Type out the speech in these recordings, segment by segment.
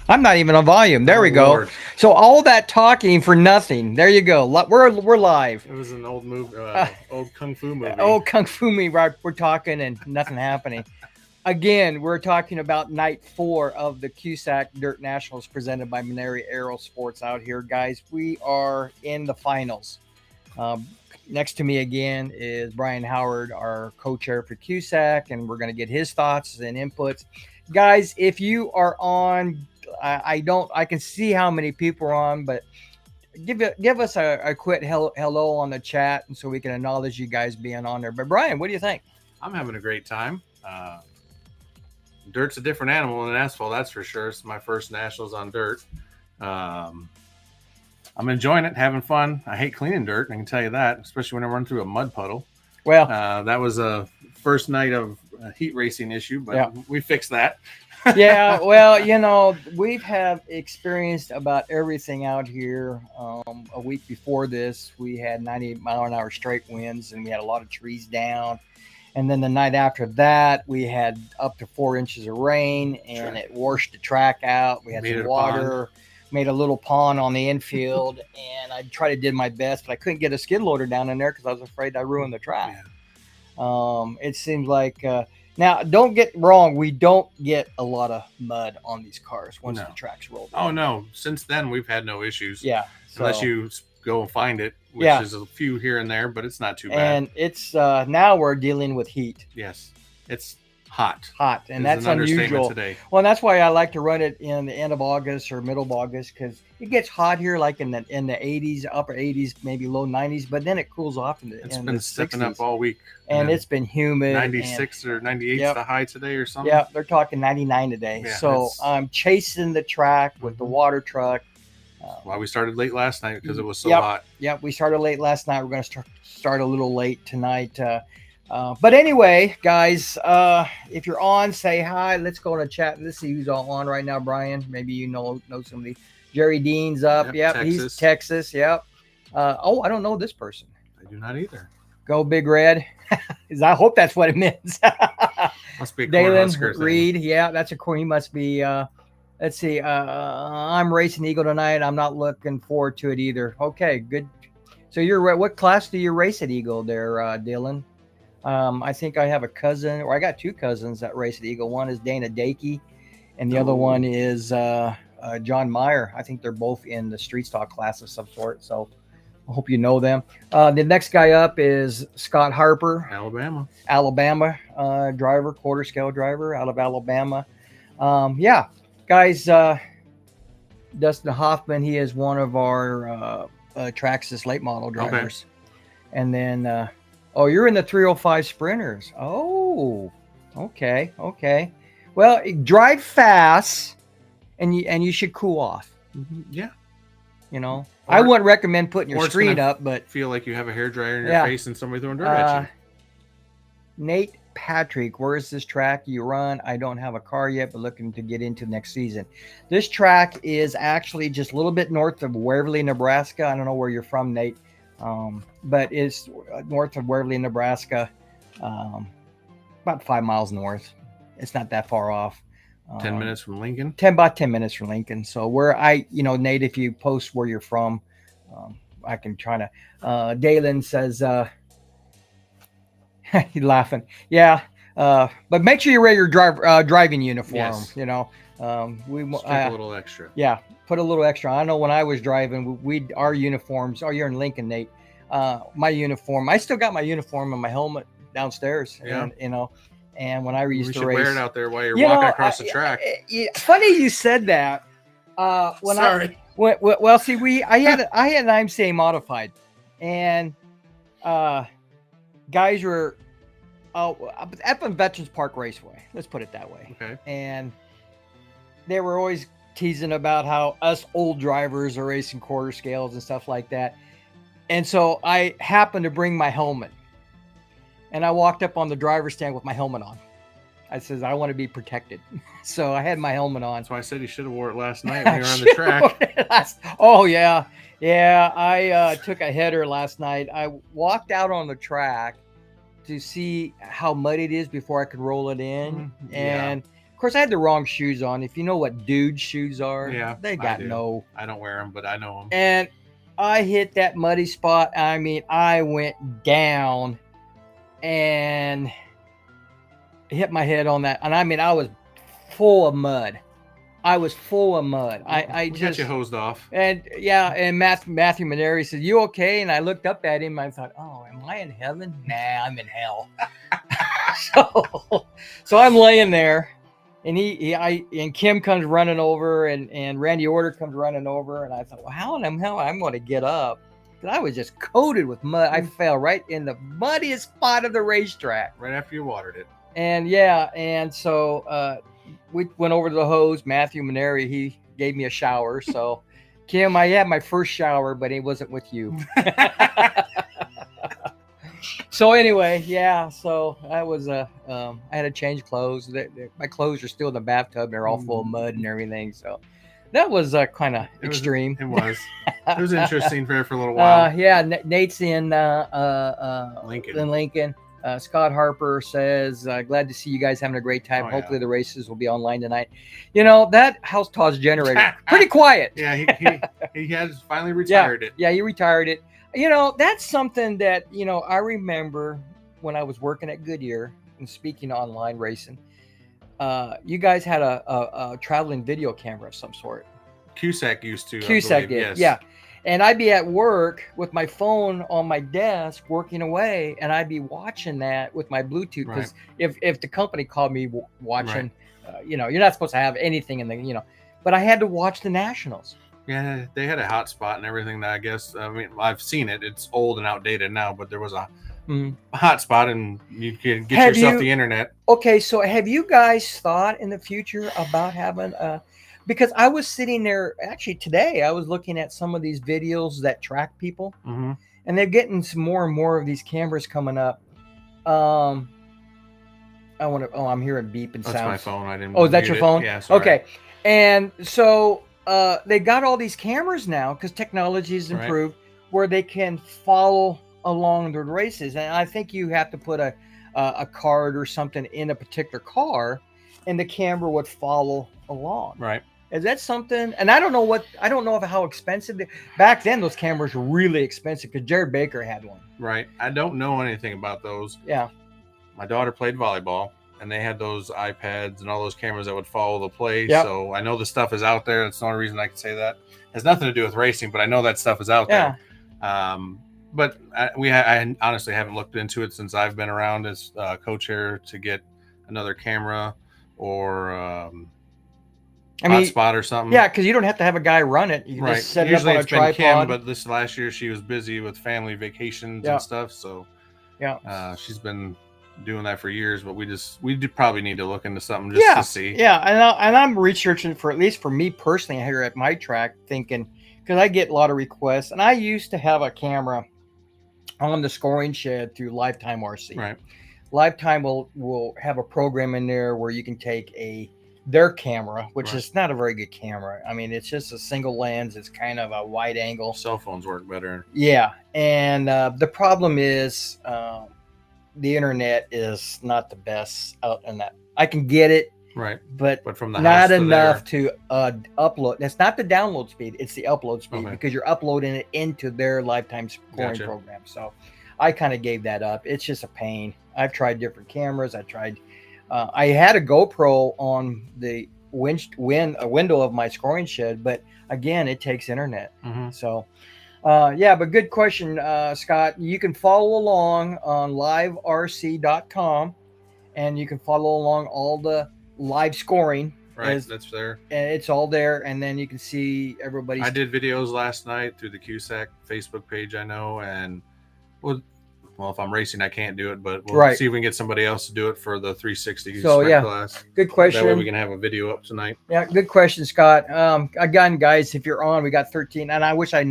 I'm not even on volume. There Oh we go. Lord, So all that talking for nothing. There you go. We're live. it was an old movie, Uh, old kung fu movie. oh, Kung Fu Me, right? We're talking and nothing happening. Again, we're talking about night 4 of the QSAC Dirt Nationals presented by Mennare Aerosports out here, guys. We are in the finals. Um, Next to me again is Brian Howard, our co-chair for QSAC, and we're going to get his thoughts and inputs. Guys, if you are on, I can see how many people are on, but give us a quick hello on the chat, and so we can acknowledge you guys being on there. But Brian, what do you think? I'm having a great time. Dirt's a different animal than asphalt, that's for sure. It's my first nationals on dirt. I'm enjoying it, having fun. I hate cleaning dirt, I can tell you that, especially when I run through a mud puddle. Well, that was a first night of a heat racing issue, but yeah. we fixed that. Yeah, well, we have experienced about everything out here. A week before this, we had 90-mile-an-hour straight winds, and we had a lot of trees down. And then the night after that, we had up to 4 inches of rain, and it washed the track out. We had some water, made a little pond on the infield, and I tried to do my best, but I couldn't get a skid loader down in there because I was afraid I ruined the track. Yeah. It seems like now, don't get wrong, we don't get a lot of mud on these cars once the track's rolled. Oh no! Since then, we've had no issues. Yeah, unless you go and find it, which is a few here and there, but it's not too bad. And it's now we're dealing with heat. Yes, it's hot, and that's unusual today. Well, and that's why I like to run it in the end of August or middle of August, because it gets hot here, like in the 80s, upper 80s, maybe low 90s, but then it cools off It's been stepping up all week, and it's been humid. 96 or 98 is the high today, or something. Yeah, they're talking 99 today. Yeah, so I'm chasing the track with the water truck. Why we started late last night, because it was so hot. Yep, we started late last night. We're going to start a little late tonight. But anyway, guys, if you're on, say hi. Let's go in the chat. Let's see who's all on right now, Brian. Maybe you know somebody. Jerry Dean's up. Yep, he's Texas. Yep. I don't know this person. I do not either. Go Big Red. I hope that's what it means. Must be a Dalen Reed. Yeah, that's he must be. Let's see. I'm racing Eagle tonight. I'm not looking forward to it either. Okay, good. So what class do you race at Eagle there, Dylan? I think I have a cousin, or I got 2 cousins that race at Eagle. One is Dana Dakey, and the other one is John Meyer. I think they're both in the street stock class of some sort. So I hope you know them. The next guy up is Scott Harper, Alabama driver, quarter scale driver out of Alabama. Guys, Dustin Hoffman, he is one of our Traxxas late model drivers. Okay. And then, you're in the 305 Sprinters. Oh, okay. Well, drive fast, and you should cool off. Yeah. I wouldn't recommend putting your screen up, but feel like you have a hairdryer in your face and somebody throwing dirt at you. Nate Patrick, where is this track you run? I don't have a car yet, but looking to get into next season. This track is actually just a little bit north of Waverly, Nebraska. I don't know where you're from, Nate, but it's north of Waverly, Nebraska, about 5 miles north. It's not that far off. 10 minutes from Lincoln? About 10 minutes from Lincoln. So Nate, if you post where you're from, I can try to. Dalen says, he's laughing. Yeah. But make sure you wear your driving uniform. Yes. a little extra. Yeah. Put a little extra. I know when I was driving, our uniforms. Oh, you're in Lincoln, Nate. My uniform. I still got my uniform and my helmet downstairs. Yeah. And when I used to race, wear it out there while you're walking across the track. Funny you said that. Sorry. I had an IMCA modified, and guys were up on Veterans Park Raceway. Let's put it that way. Okay. And they were always teasing about how us old drivers are racing quarter scales and stuff like that. And so I happened to bring my helmet, and I walked up on the driver's stand with my helmet on. I says, I want to be protected. So I had my helmet on. That's why I said you should have wore it last night when you were on the track. Oh, yeah. Yeah, I took a header last night. I walked out on the track to see how muddy it is before I could roll it in. And, of course, I had the wrong shoes on. If you know what dude shoes are, Yeah, they I got do. no. I don't wear them, but I know them. And I hit that muddy spot. I mean, I went down and hit my head on that. And I mean, I was full of mud. I was full of mud. I We just got you hosed off. and yeah. And Matthew Mennare said, "You okay?" And I looked up at him. I thought, "Oh, am I in heaven? Nah, I'm in hell." so I'm laying there, and and Kim comes running over, and Randy Order comes running over, and I thought, well, how in the hell I'm going to get up? Because I was just coated with mud. I fell right in the muddiest spot of the racetrack. Right after you watered it. And yeah, and so we went over to the hose. Matthew Mennare, he gave me a shower. So Kim, I had my first shower, but it wasn't with you. So anyway, yeah. So I was I had to change clothes. My clothes are still in the bathtub. They're all full of mud and everything. So that was kind of extreme. It was interesting for a little while. Yeah, Nate's in Lincoln. In Lincoln. Scott Harper says, glad to see you guys having a great time. Oh, Hopefully yeah. the races will be online tonight. You know, that house toss generator, pretty quiet. Yeah, he has finally retired it. Yeah, he retired it. You know, that's something that, you know, I remember when I was working at Goodyear and speaking online racing. You guys had a traveling video camera of some sort. QSAC used to. QSAC did, yes. yeah. And I'd be at work with my phone on my desk working away, and I'd be watching that with my Bluetooth. Because if the company called me watching, you know, you're not supposed to have anything in the, you know, but I had to watch the Nationals. Yeah, they had a hotspot and everything. That I guess, I mean, I've seen it. It's old and outdated now, but there was a hotspot, and you could get yourself the internet. Okay, so have you guys thought in the future about having a? Because I was sitting there actually today, I was looking at some of these videos that track people, and they're getting some more and more of these cameras coming up. I'm hearing beeping sounds. That's my phone. I didn't. Oh, is that your phone? Yeah. Sorry. Okay, and so they got all these cameras now because technology has improved, where they can follow along the races, and I think you have to put a card or something in a particular car, and the camera would follow along. Right. Is that something? And I don't know how expensive. Back then, those cameras were really expensive because Jared Baker had one. Right. I don't know anything about those. Yeah. My daughter played volleyball, and they had those iPads and all those cameras that would follow the play. Yep. So I know the stuff is out there. That's the only reason I can say that. It has nothing to do with racing, but I know that stuff is out there. But I honestly haven't looked into it since I've been around as co-chair to get another camera or hotspot or something. Yeah, because you don't have to have a guy run it. You can just set it up on a tripod. Kim, but this last year she was busy with family vacations and stuff. So she's been doing that for years. But we do probably need to look into something just to see. Yeah, and I'm researching for, at least for me personally here at my track, thinking, because I get a lot of requests, and I used to have a camera on the scoring shed through Lifetime RC. Right. Lifetime will have a program in there where you can take their camera, which is not a very good camera. I mean, it's just a single lens. It's kind of a wide angle. Cell phones work better. Yeah. And the problem is the internet is not the best out in that. I can get it. Right. But from the not house enough to upload. That's not the download speed. It's the upload speed because you're uploading it into their Lifetime scoring program. So I kind of gave that up. It's just a pain. I've tried different cameras. I had a GoPro on the window of my scoring shed, but again, it takes internet. So, but good question, Scott. You can follow along on liverc.com, and you can follow along all the live scoring. Right, that's there. And it's all there, and then you can see everybody's. I did videos last night through the QSAC Facebook page, I know, and well, if I'm racing, I can't do it, but we'll see if we can get somebody else to do it for the 360 class. Good question. That way we can have a video up tonight. Yeah, good question, Scott. Again, guys, if you're on, we got 13, and I wish I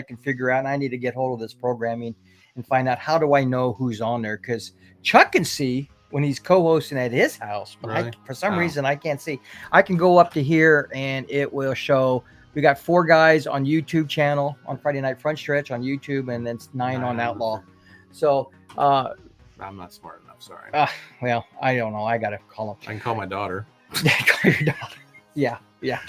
could figure out, and I need to get hold of this programming and find out how do I know who's on there, because Chuck can see when he's co-hosting at his house, but for some reason I can't see. I can go up to here and it will show. We got 4 guys on YouTube channel on Friday Night Front Stretch on YouTube, and then 9 on Outlaw. So I'm not smart enough. Sorry. Well, I don't know. I gotta call him. I can call my daughter. Call your daughter. Yeah, yeah.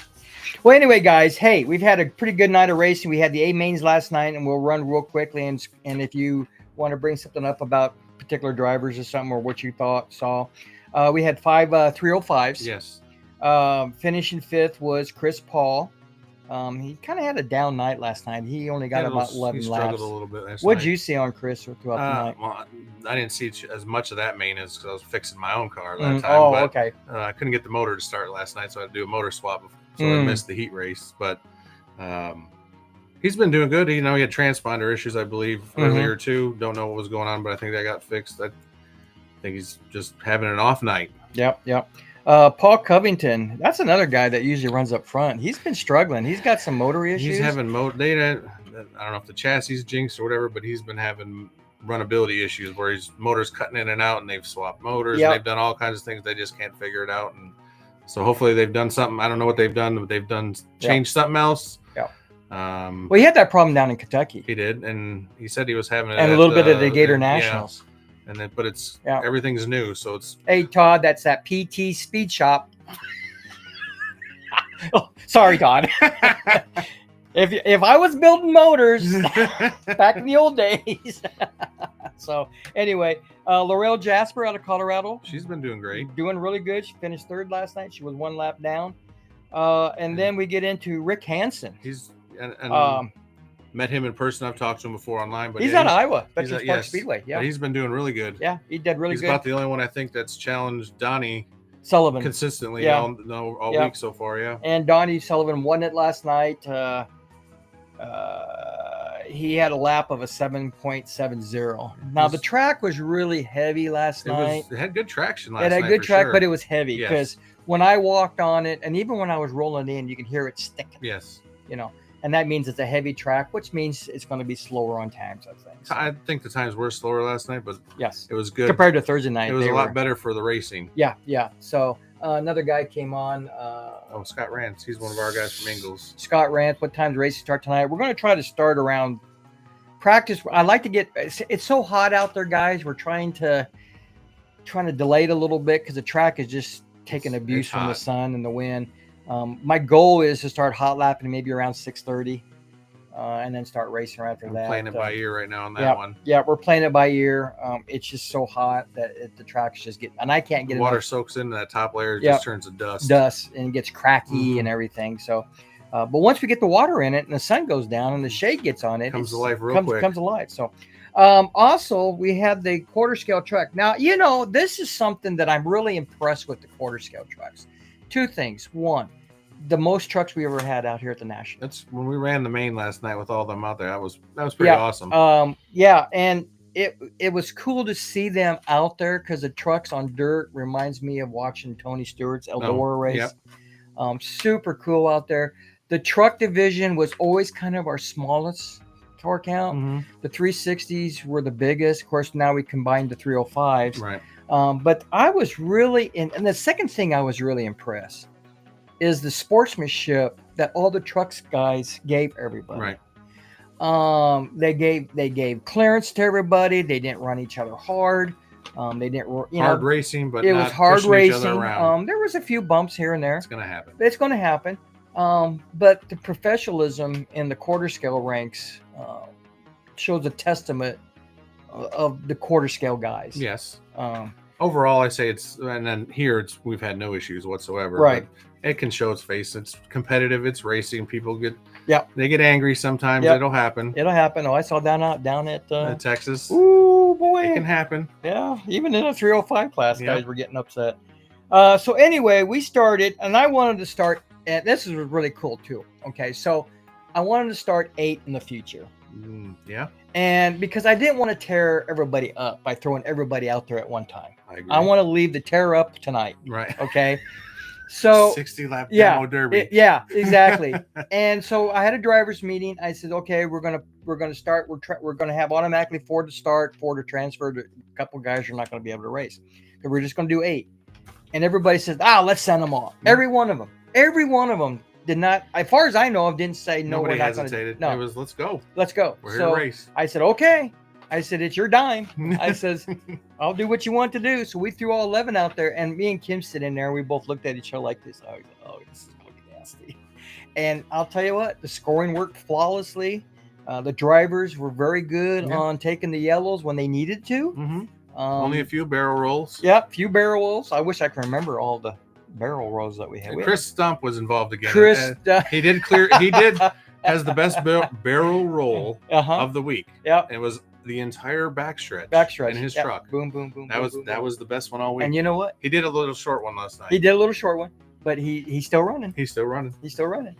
Well, anyway, guys, hey, we've had a pretty good night of racing. We had the A mains last night, and we'll run real quickly. And if you want to bring something up about particular drivers or something, or what you saw, we had 5 305s. Yes. Finishing 5th was Chris Paul. He kind of had a down night last night. He only got about 11 he laps. struggled a little bit last What'd night. you see on Chris throughout the night? Well, I didn't see as much of that main as because I was fixing my own car that time. Oh, but, okay. I couldn't get the motor to start last night, so I had to do a motor swap. So I missed the heat race. But he's been doing good. He had transponder issues, I believe, earlier too. Don't know what was going on, but I think that got fixed. I think he's just having an off night. Yep. Paul Covington, that's another guy that usually runs up front. He's been struggling. He's got some motor issues. He's having I don't know if the chassis jinxed or whatever, but he's been having runability issues where his motor's cutting in and out, and they've swapped motors. And they've done all kinds of things. They just can't figure it out. And so hopefully they've done something. I don't know what they've done, but they've changed something else. Yeah. Well, he had that problem down in Kentucky. He did, and he said he was having it and a little bit of the Gator Nationals. Yeah. And then, but it's everything's new, so it's. Hey Todd, that's that PT Speed Shop. Oh, sorry, Todd. if I was building motors back in the old days. So anyway, Laurel Jasper out of Colorado. She's been doing great. Doing really good. She finished 3rd last night. She was 1 lap down. And then we get into Rick Hansen. He's met him in person. I've talked to him before online, but he's out of Iowa, Veterans Park Speedway. Yeah, but he's been doing really good. Yeah, he did really good. He's about the only one I think that's challenged Donnie Sullivan consistently all week so far. Yeah, and Donnie Sullivan won it last night. He had a lap of a 7.70. Now the track was really heavy last night. It had good traction last night. It had good track, but it was heavy Yes. because when I walked on it, and even when I was rolling in, you can hear it sticking. Yes. And that means it's a heavy track, which means it's going to be slower on times, I think. So, I think the times were slower last night, but yes, it was good. Compared to Thursday night. It was a lot better for the racing. Yeah. So another guy came on. Scott Rance. He's one of our guys from Ingalls. Scott Rance. What time does racing start tonight? We're going to try to start around practice. I like to get. It's so hot out there, guys. We're trying to delay it a little bit because the track is just taking abuse from the sun and the wind. My goal is to start hot lapping maybe around 6:30, and then start racing right after that. Playing it by ear right now on that one. Yeah, we're playing it by ear. It's just so hot that the track's just getting, and I can't get water soaks into that top layer, just turns to dust, and gets cracky and everything. So, but once we get the water in it and the sun goes down and the shade gets on it, comes alive real quick. Comes alive. So, also we have the quarter scale truck. Now, this is something that I'm really impressed with the quarter scale trucks. 2 things. 1, the most trucks we ever had out here at the National. That's when we ran the main last night with all them out there. That was pretty awesome. And it was cool to see them out there because the trucks on dirt reminds me of watching Tony Stewart's Eldora race. Yep. Super cool out there. The truck division was always kind of our smallest car count. Mm-hmm. The 360s were the biggest. Of course, now we combined the 305s. Right. But I was really and the second thing I was really impressed is the sportsmanship that all the trucks guys gave everybody. Right. They gave clearance to everybody. They didn't run each other hard. They didn't hard racing, but it not was hard racing. Each other around. There was a few bumps here and there. It's gonna happen. It's going to happen. But the professionalism in the quarter scale ranks shows a testament of the quarter scale guys. Yes. Overall, I say and then here we've had no issues whatsoever. Right. It can show its face. It's competitive. It's racing. People they get angry sometimes. Yep. It'll happen. Oh, I saw down at Texas. Ooh, boy. It can happen. Yeah. Even in a 305 class, guys were getting upset. So anyway, we started, and I wanted to start, and this is really cool too. Okay. So I wanted to start 8 in the future. Yeah. And because I didn't want to tear everybody up by throwing everybody out there at one time. I agree. I want to leave the tear up tonight. Right. Okay. So 60 lap demo derby. Exactly. And so I had a driver's meeting. I said, okay, we're gonna start. We're gonna have automatically 4 to start, 4 to transfer. A couple guys are not gonna be able to race. So we're just gonna do 8. And everybody says, let's send them all. Mm-hmm. Every one of them did not, as far as I know, didn't say no. Nobody we're not hesitated. No, it was let's go. We're here to race. I said, okay. I said, it's your dime. I says, I'll do what you want to do. So we threw all 11 out there, and me and Kim sit in there. And we both looked at each other like this. I was like, oh, this is going to be nasty. And I'll tell you what, the scoring worked flawlessly. The drivers were very good on taking the yellows when they needed to. Mm-hmm. Only a few barrel rolls. Yep, few barrel rolls. I wish I could remember all the barrel rolls that we had. Chris Stump was involved again. Chris, he did has the best barrel roll of the week. Yep. It was the entire backstretch in his truck. Boom, boom, boom. That was the best one all week. And you know what? He did a little short one last night. He did a little short one, but he's still running. He's still running.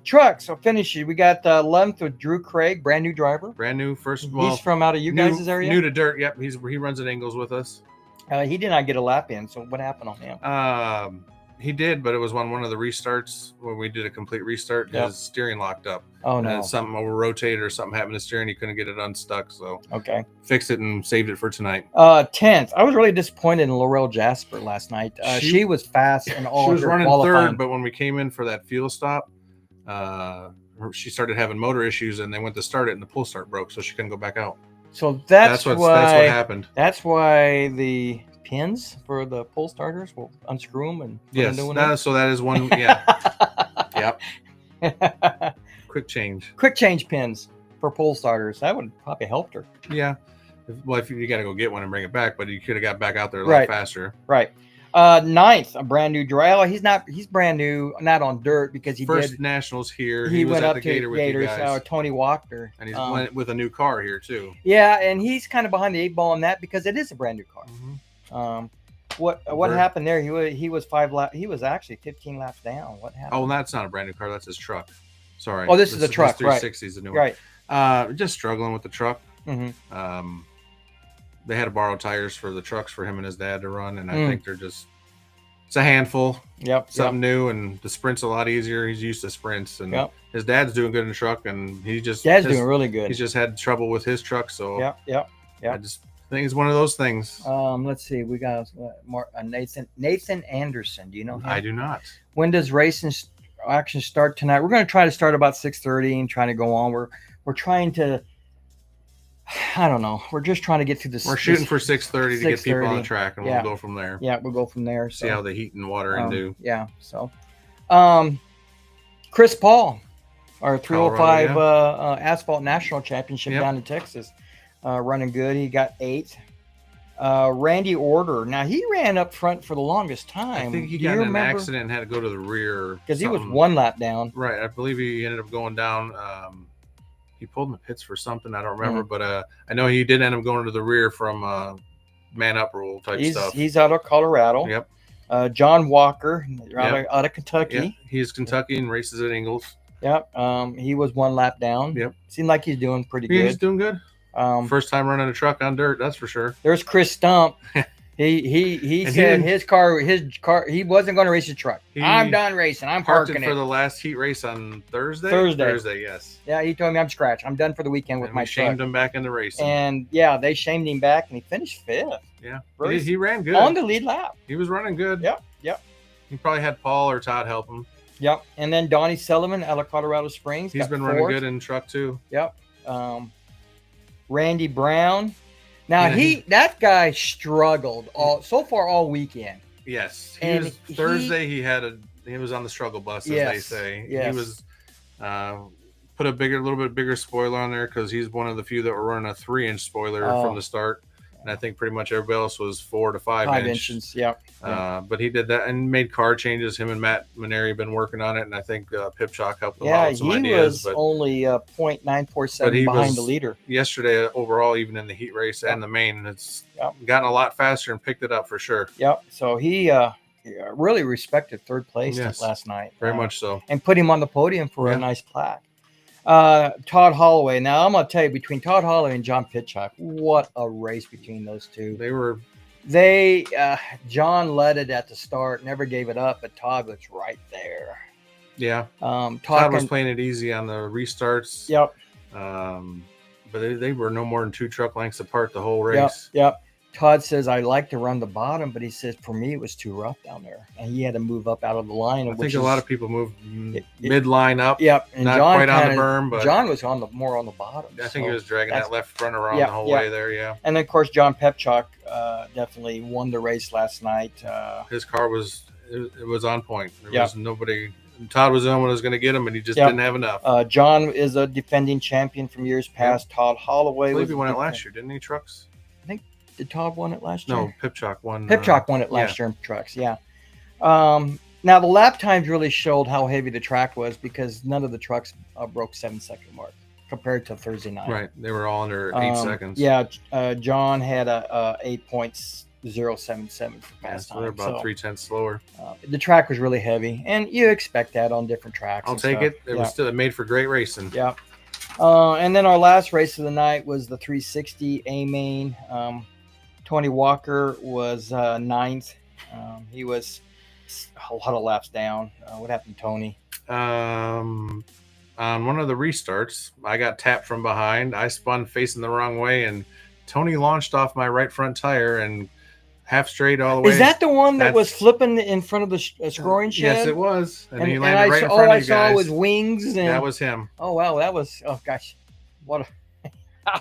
Trucks. So finishes. We got 11th with Drew Craig, brand new driver. Brand new first. He's from out of you guys' area. New to dirt. Yep. He runs at Ingles with us. He did not get a lap in. So what happened on him? He did, but it was one of the restarts when we did a complete restart. His steering locked up. Oh no! And something over rotated or something happened to steering. He couldn't get it unstuck. So fixed it and saved it for tonight. 10th. I was really disappointed in Laurel Jasper last night. She was fast and all. She was running third, but when we came in for that fuel stop, she started having motor issues, and they went to start it, and the pull start broke, so she couldn't go back out. So that's what happened. That's why the pins for the pull starters will unscrew them and so that is one. Yeah. Yep. Quick change pins for pull starters. That would probably helped her. Yeah. Well, if you got to go get one and bring it back, but you could have got back out there a lot faster. Right. 9th, a brand new driver. He's brand new, not on dirt because he first did nationals here. He was went at up the to Gator with you guys. Tony Walker, and he's went with a new car here too. Yeah, and he's kind of behind the 8 ball on that because it is a brand new car. Mm-hmm. What happened there? He was 5 laps. He was actually 15 laps down. What happened? Oh, that's not a brand new car. That's his truck. Sorry. Oh, this is a truck. 360 is the new one. Right. Just struggling with the truck. Mm-hmm. They had to borrow tires for the trucks for him and his dad to run, and I think they're just. It's a handful. Something new, and the sprint's a lot easier. He's used to sprints, and his dad's doing good in the truck, and dad's doing really good. He's just had trouble with his truck, so I just think it's one of those things. Let's see. We got Nathan Anderson. Do you know him? I do not. When does racing action start tonight? We're going to try to start about 6:30 and try to go on. We're trying to. I don't know. We're just trying to get through this. We're shooting for 6:30 to get people on the track, and we'll go from there. Yeah, we'll go from there. See how the heat and water do. Yeah. So, Chris Paul, our 305 Asphalt National Championship down in Texas, running good. He got 8th. Randy Order. Now he ran up front for the longest time. I think he got in an accident and had to go to the rear because he was 1 lap down. Right. I believe he ended up going down. He pulled in the pits for something. I don't remember, but I know he did end up going to the rear from man up rule type stuff. He's out of Colorado. Yep. John Walker, out of Kentucky. Yep. He's Kentucky and races at Ingles. Yep. He was 1 lap down. Yep. Seemed like he's doing pretty good. He's doing good. First time running a truck on dirt, that's for sure. There's Chris Stump. He said his car he wasn't going to race his truck. I'm done racing. I'm parking it for the last heat race on Thursday. Yes. Yeah, he told me I'm scratch. I'm done for the weekend with my truck. Shamed him back into racing. And they shamed him back, and he finished 5th. Yeah, he ran good on the lead lap. He was running good. Yep. He probably had Paul or Todd help him. Yep. And then Donnie Sullivan out of Colorado Springs. He's been running good in truck too. Yep. Randy Brown. Now that guy struggled so far all weekend. Yes, Thursday he was on the struggle bus, as they say. Yes. He was put a little bit bigger spoiler on there because he's one of the few that were running a 3-inch spoiler from the start. And I think pretty much everybody else was 4 to 5 inches. Yeah. But he did that and made car changes. Him and Matt Mennare have been working on it, and I think Pipchalk helped him out with some ideas. He was only 0.947 behind the leader. Yesterday, overall, even in the heat race and the main, it's gotten a lot faster and picked it up for sure. Yep. So he really respected 3rd place last night. Very much so. And put him on the podium for a nice plaque. Todd Holloway. Now I'm gonna tell you, between Todd Holloway and John Pitchcock, what a race between those two. John led it at the start, never gave it up, but Todd was right there. Yeah. Todd was playing it easy on the restarts. Yep. But they were no more than 2 truck lengths apart the whole race. Yep. Todd says, I like to run the bottom, but he says, for me, it was too rough down there. And he had to move up out of the line. I think a lot of people move mid-line up. Yep. And not John quite on the berm, but John was more on the bottom. I think he was dragging that left front around the whole way there, yeah. And then, of course, John Pepchuk definitely won the race last night. His car was on point. There was nobody. Todd was the only one who was going to get him, and he just didn't have enough. John is a defending champion from years past. Todd Holloway. I believe he won it last year, didn't he, Trucks? I think, did Todd won it last year? No, Pipchak won. Pipchak won it last year in Trucks, yeah. Now, the lap times really showed how heavy the track was because none of the trucks broke 7-second mark compared to Thursday night. Right. They were all under 8 seconds. Yeah. John had a 8.077 for fast time. They're about 3/10 slower. The track was really heavy, and you expect that on different tracks. I'll take it. It was still made for great racing. Yeah. And then our last race of the night was the 360 A main. Tony Walker was ninth. He was a lot of laps down. What happened, Tony? On one of the restarts, I got tapped from behind. I spun facing the wrong way, and Tony launched off my right front tire and half straight all the way. Is that the one that was flipping in front of the scoring shed? Yes, it was. And he landed right in front of you guys. All I saw was wings. And that was him. Oh, wow. That was, oh, gosh. What a...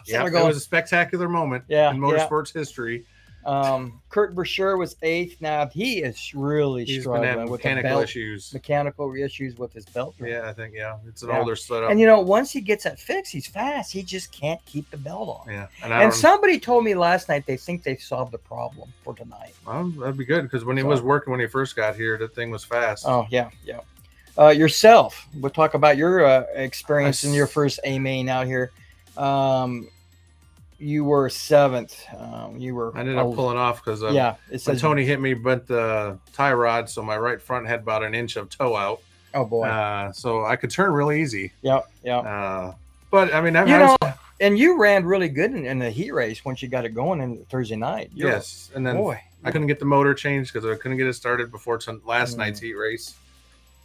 Yeah, it was a spectacular moment in motorsports history. Kurt Verschure was eighth. Now he is really struggling with mechanical issues with his belt. Yeah, I think it's an older setup. And once he gets that fixed, he's fast. He just can't keep the belt on. Yeah, and somebody told me last night they think they solved the problem for tonight. Well, that'd be good because when he was working when he first got here, the thing was fast. Oh yeah. Yourself, we'll talk about your experience in your first A main out here. You were seventh. I ended up pulling off because when Tony hit me, bent the tie rod, so my right front had about an inch of toe out. Oh boy! So I could turn really easy. Yeah. But I mean, and you ran really good in the heat race once you got it going in Thursday night. And then I couldn't get the motor changed because I couldn't get it started before last night's heat race.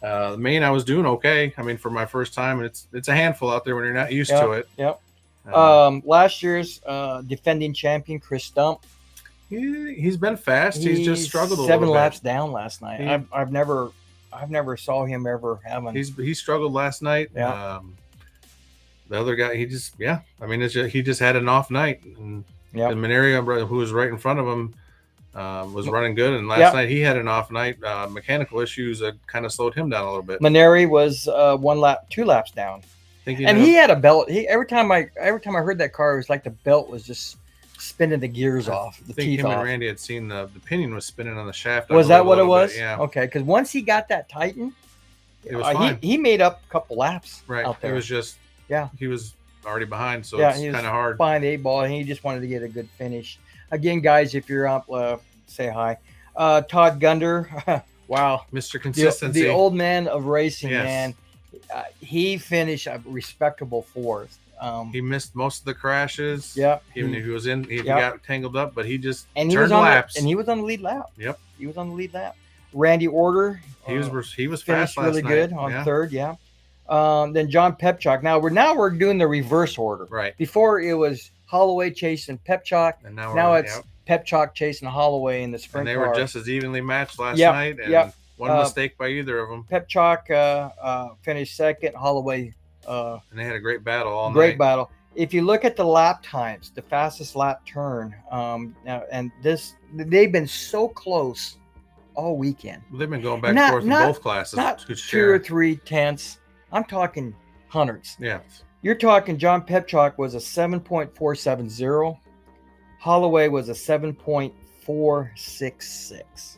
The main I was doing okay. I mean, for my first time, and it's a handful out there when you're not used to it. Yep. Last year's defending champion Chris Stump. He's been fast. He's just struggled a little bit. 7 laps down last night. I've never saw him ever having. He struggled last night. Yeah. The other guy, he just he just had an off night. And the Mennare, who was right in front of him, was running good. And last night he had an off night. Mechanical issues that kind of slowed him down a little bit. Mennare was 2 laps down. He had a belt. Every time I heard that car, it was like the belt was just spinning the gears off. I think him and Randy had seen the pinion was spinning on the shaft. Was that what it was? Yeah. Okay, because once he got that tightened, it was fine. He made up a couple laps. Right. Out there. It was just he was already behind, so it's kind of hard. Behind the 8 ball, and he just wanted to get a good finish. Again, guys, if you're up, say hi. Todd Gunder, wow, Mr. Consistency, the old man of racing, man. He finished a respectable 4th. He missed most of the crashes. Yeah. Even if he got tangled up, but he just turned laps. And he was on the lead lap. Yep. He was on the lead lap. Randy Order. He was fast last really night. Good on 3rd. Yeah. Then John Pepchuk. Now we're doing the reverse order. Right. Before it was Holloway chasing Pepchuk. And now it's Pepchuk chasing Holloway in the sprint car. And they were just as evenly matched last night. And one mistake by either of them. Pepchuk finished 2nd. Holloway. And they had a great battle all night. Great battle. If you look at the lap times, the fastest lap turn, they've been so close all weekend. Well, they've been going back and forth in both classes. Not 2 or 3 tenths. I'm talking hundreds. Yeah. You're talking John Pepchuk was a 7.470. Holloway was a 7.466.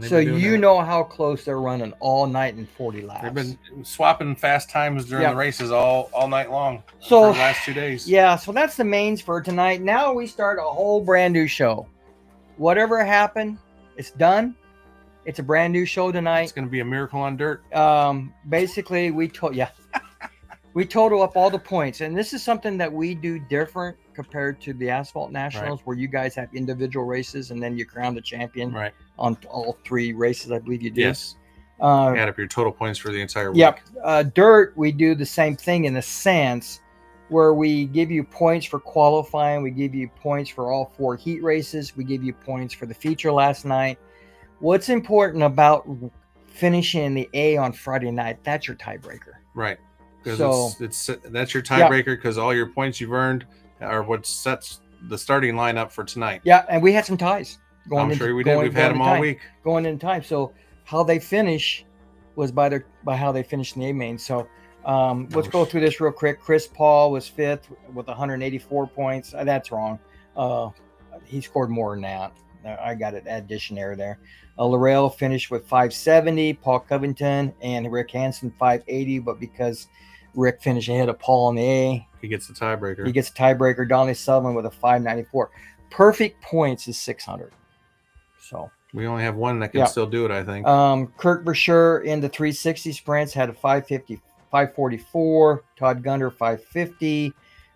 So you know how close they're running all night in 40 laps. They've been swapping fast times during the races all night long. So for the last 2 days. Yeah, so that's the mains for tonight. Now we start a whole brand new show. Whatever happened, it's done. It's a brand new show tonight. It's going to be a miracle on dirt. Basically, we total up all the points, and this is something that we do different compared to the Asphalt Nationals, where you guys have individual races and then you crown the champion on all 3 races. I believe you do. Yes. Add up your total points for the entire week. Yep. Dirt, we do the same thing in a sense. where we give you points for qualifying. We give you points for all 4 heat races. We give you points for the feature last night. What's important about finishing the A on Friday night? That's your tiebreaker. Right. Because So that's your tiebreaker because all your points you've earned are what sets the starting lineup for tonight. yeah, and we had some ties. I'm sure we did. We've had them all week. Going in time. So how they finish was by how they finished in the A main. So let's go through this real quick. Chris Paul was 5th with 184 points. That's wrong. He scored more than that. I got an addition error there. Laurel finished with 570. Paul Covington and Rick Hansen 580. But because Rick finished ahead of Paul in the A, he gets the tiebreaker. He gets a tiebreaker. Donnie Sullivan with a 594. Perfect points is 600. So we only have one that can still do it, I think. Kirk Brasher in the 360 sprints had a 544. Todd Gunter 550.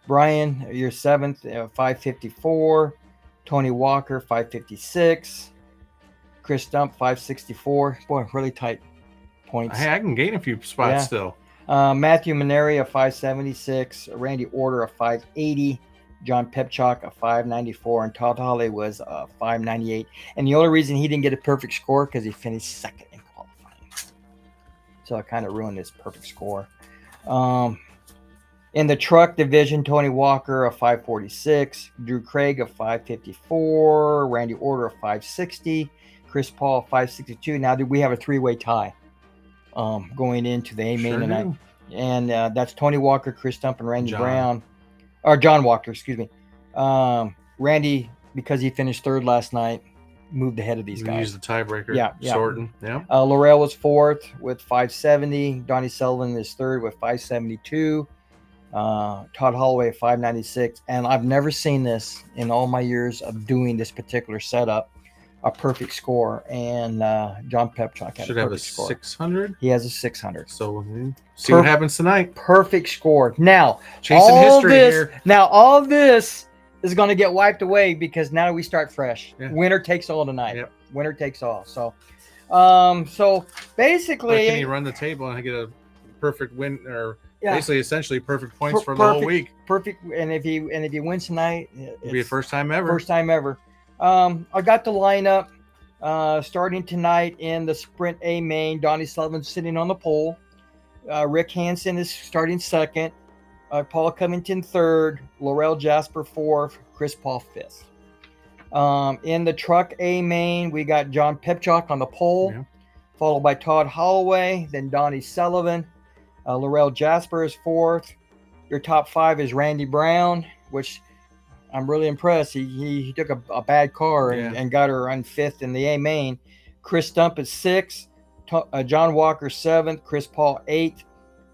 Brian, you're 7th, 554. Tony Walker 556. Chris Stump 564. Boy, really tight points. Hey, I can gain a few spots still. Matthew Mennare a 576. Randy Order a 580. John Pepchok a 594, and Todd Holley was 598. And the only reason he didn't get a perfect score because he finished 2nd in qualifying. So it kind of ruined his perfect score. In the truck division, Tony Walker a 546, Drew Craig a 554, Randy Order a 560, Chris Paul a 562. Now we have a 3-way tie going into the A main tonight. And that's Tony Walker, Chris Stump, and Randy Brown. Or John Walker, excuse me. Randy, because he finished 3rd last night, moved ahead of these guys. Use the tiebreaker. Sorting. Yeah. Laurel was 4th with 570. Donnie Sullivan is 3rd with 572. Todd Holloway 596. And I've never seen this in all my years of doing this particular setup, a perfect score. And John Pepchok had should a have a perfect score. 600. He has a 600. So see what happens tonight. Perfect score. Now, chasing history here. Now, all this is going to get wiped away because now we start fresh. Yeah. Winner takes all tonight. Yep. Winner takes all. So, so basically, can he run the table and get a perfect win, or basically essentially perfect points for the whole week? Perfect. And if he wins tonight, it'll be the first time ever. First time ever. I got the lineup starting tonight in the Sprint A main. Donnie Sullivan sitting on the pole. Rick Hansen is starting 2nd. Paul Covington 3rd. Laurel Jasper 4th. Chris Paul 5th. In the truck A main, we got John Pepchok on the pole, followed by Todd Holloway, then Donnie Sullivan. Laurel Jasper is 4th. Your top 5 is Randy Brown, which I'm really impressed. He took a bad car and got her on 5th in the A main. Chris Stump is 6th. John Walker 7th. Chris Paul 8th.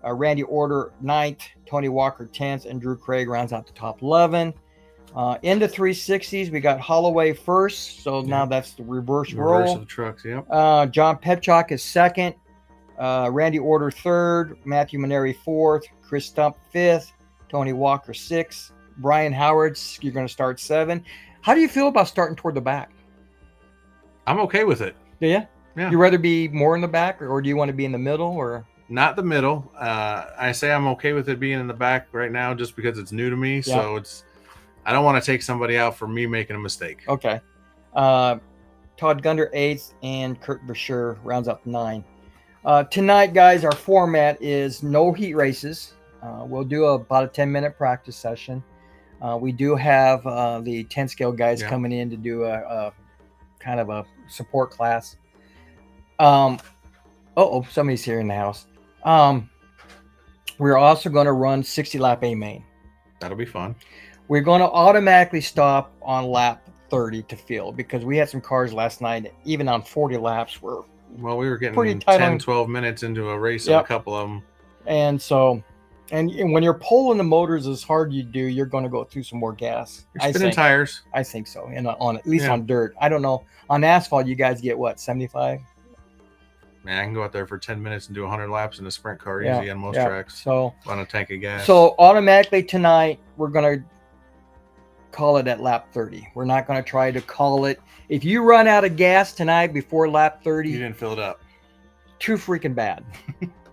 Randy Order 9th. Tony Walker 10th. And Drew Craig rounds out the top 11. In the 360s, we got Holloway 1st. So now that's the reverse roll. Reverse of the trucks, yep. John Pepchok is 2nd. Randy Order 3rd. Matthew Mennare 4th. Chris Stump 5th. Tony Walker 6th. Brian Howard, you're going to start 7. How do you feel about starting toward the back? I'm okay with it. Do you? Yeah. You rather be more in the back, or do you want to be in the middle, or? Not the middle. I say I'm okay with it being in the back right now, just because it's new to me. Yeah. So I don't want to take somebody out for me making a mistake. Okay. Todd Gunter 8th, and Kurt Brasher rounds up 9. Tonight, guys, our format is no heat races. We'll do about a 10-minute practice session. We do have the 10 scale guys coming in to do a kind of a support class. Somebody's here in the house. We're also going to run 60 lap A main. That'll be fun. We're going to automatically stop on lap 30 to field, because we had some cars last night, even on 40 laps, we were getting 10, 12 minutes into a race on a couple of them. And so, and when you're pulling the motors as hard you do, you're going to go through some more gas. You're spinning tires. I think so. And on at least on dirt. I don't know. On asphalt, you guys get what, 75? Man, I can go out there for 10 minutes and do 100 laps in a sprint car easy on most tracks. So on a tank of gas. So automatically tonight, we're going to call it at lap 30. We're not going to try to call it. If you run out of gas tonight before lap 30, you didn't fill it up. Too freaking bad.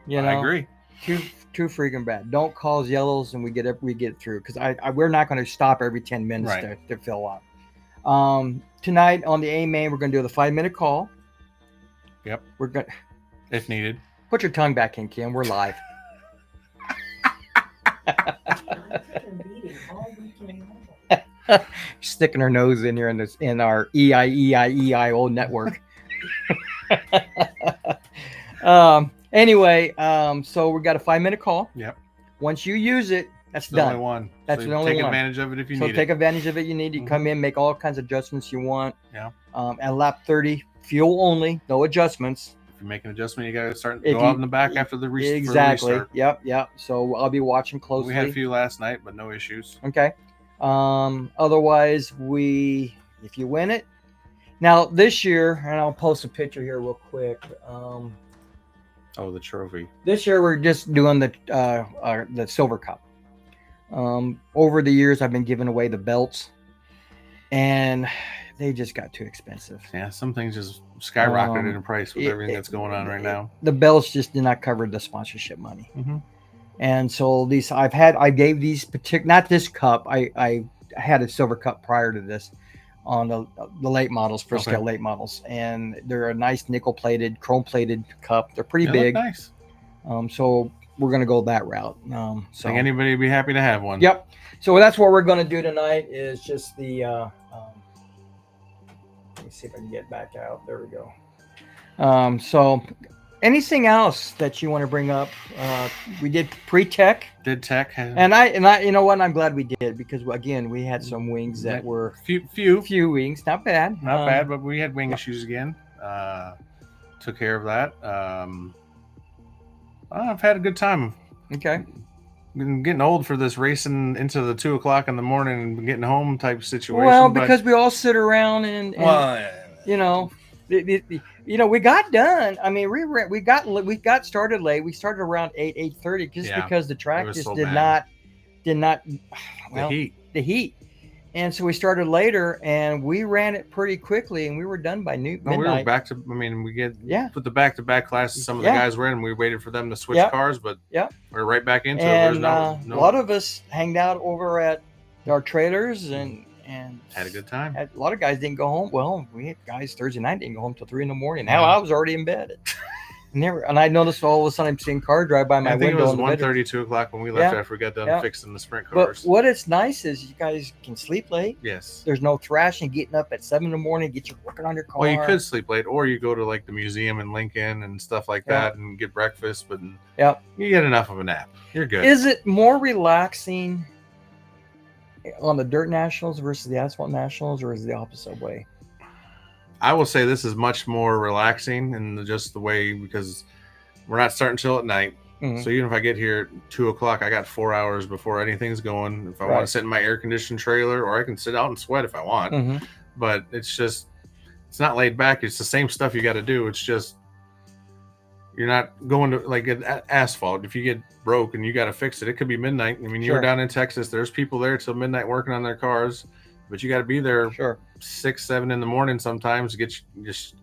You know? I agree. too freaking bad. Don't cause yellows, and we get through because we're not going to stop every 10 minutes to fill up. Tonight on the A main, we're going to do the 5-minute call. Yep. We're going if needed. Put your tongue back in, Kim. We're live. Sticking her nose in here in our EIO network. Anyway, so we got a 5-minute call. Yep. Once you use it, that's the done. Only one. That's so the only take one. Take advantage of it if you need it. So take advantage of it. You need. You come in, make all kinds of adjustments you want. Yeah. At lap 30, fuel only, no adjustments. If you make an adjustment, you got to go out in the back after the restart. Exactly. Yep. So I'll be watching closely. We had a few last night, but no issues. Okay. Otherwise, if you win it. Now this year, and I'll post a picture here real quick. The trophy. This year we're just doing the Silver Cup. Over the years, I've been giving away the belts, and they just got too expensive. Yeah, some things just skyrocketed in price with everything that's going on right now. The belts just did not cover the sponsorship money, and so I gave these not this cup. I had a Silver Cup prior to this on the late models, first scale late models, and they're a nice nickel plated, chrome plated cup. They're pretty big. Nice. So we're going to go that route. I think anybody would be happy to have one. Yep. So that's what we're going to do tonight is just the, let me see if I can get back out. There we go. So anything else that you want to bring up? We did pre-tech. Did tech. And I, you know what? I'm glad we did because again, we had some wings that were few wings. Not bad. Not bad, but we had wing issues again. Took care of that. I've had a good time. Okay. I'm getting old for this racing into the 2 o'clock in the morning and getting home type situation. Well, because we all sit around and you know, we got done. I mean, we got started late. We started around 8:30 just because the track just did not. Well, the heat. And so we started later, and we ran it pretty quickly, and we were done by midnight. We were back to. I mean, we put the back-to-back classes. Some of the guys were in. We waited for them to switch cars, but we're right back into it. There's no. A lot of us hanged out over at our trailers and had a good time. A lot of guys didn't go home. Well, we had guys Thursday night didn't go home till 3 a.m. Hell, I was already in bed. And I noticed all of a sudden I'm seeing car drive by my window. I think it was 1:30, 2 o'clock when we left after we got done fixing the sprint cars. But what is nice is you guys can sleep late. Yes. There's no thrashing, getting up at 7 a.m, get you working on your car. Well, you could sleep late, or you go to like the museum in Lincoln and stuff like that and get breakfast, but you get enough of a nap. You're good. Is it more relaxing on the dirt nationals versus the asphalt nationals, or is it the opposite way? I will say this is much more relaxing and just the way, because we're not starting till at night. So even if I get here at 2 o'clock, I got 4 hours before anything's going. If I want to sit in my air conditioned trailer, or I can sit out and sweat if I want, but it's not laid back. It's the same stuff you got to do. It's just, you're not going to like asphalt. If you get broke and you got to fix it, it could be midnight. I mean, you were down in Texas, there's people there till midnight working on their cars. But you got to be there 6, 7 in the morning sometimes to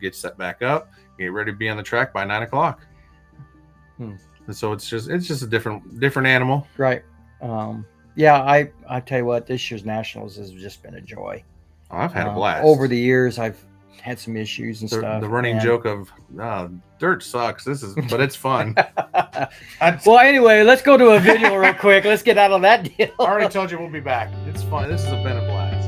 get set back up, get ready to be on the track by 9 o'clock. And so it's just a different animal. Right. I tell you what, this year's nationals has just been a joy. Oh, I've had a blast. Over the years, I've had some issues and stuff. The running joke of dirt sucks. But it's fun. Well, anyway, let's go to a video real quick. Let's get out of that deal. I already told you we'll be back. It's fun. This has been a blast.